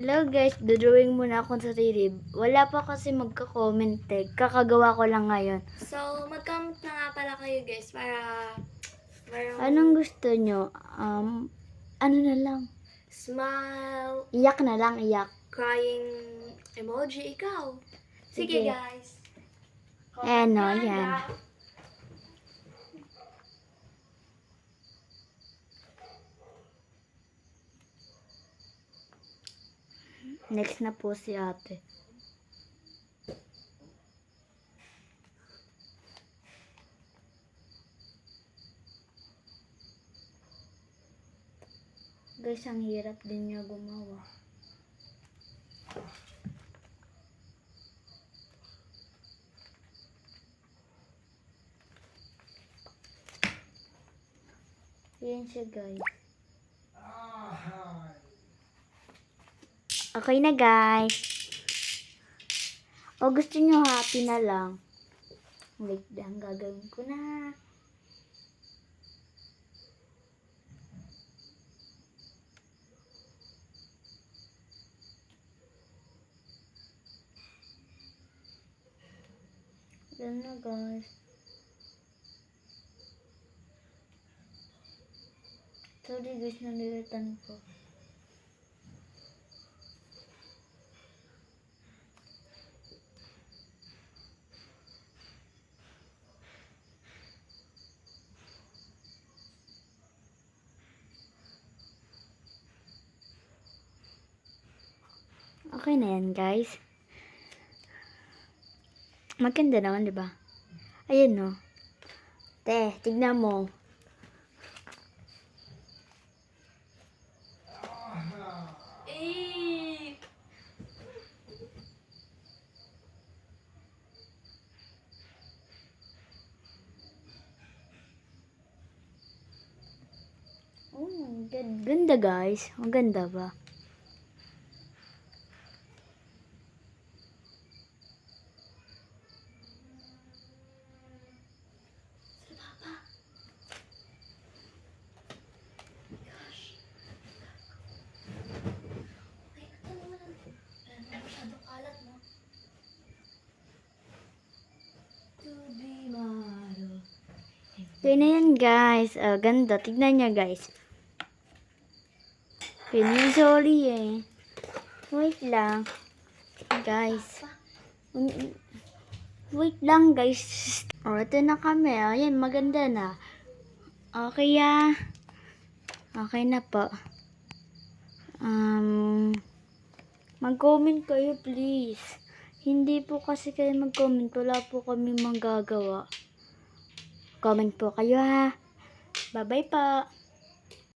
Hello guys, dodrawing muna akong sarili. Wala pa kasi magka-comment eh. Kakagawa ko lang ngayon. So, mag-comment na nga pala kayo guys para Anong gusto nyo? Ano na lang? Smile, Iyak na lang, iyak. crying emoji, ikaw. Sige Sige. guys. Ano, Comment yan. na. Next na po si ate. Guys, ang hirap din niya gumawa. Yan siya guys. Okay na guys. O gusto nyo happy na lang? Wait lang, gagawin ko na. Yan na guys. Sorry guys, nalilitan ko. Okay na yan guys. Maganda naman, di ba? Ayun no. Te, tignan mo. Eh, Oh, ganda guys. Maganda ba? ay, ito naman. Masyadong kalat, no? To be maro. Okay na yan guys. Ganda. Tignan niya guys. Sorry eh. Wait lang. Guys. Wait lang guys. Ito na kami. Ayan, maganda na. Okay Okay na po. Mag-comment kayo please. Hindi po kasi kayo mag-comment. Wala po kami magagawa. Comment po kayo ha. Bye-bye po.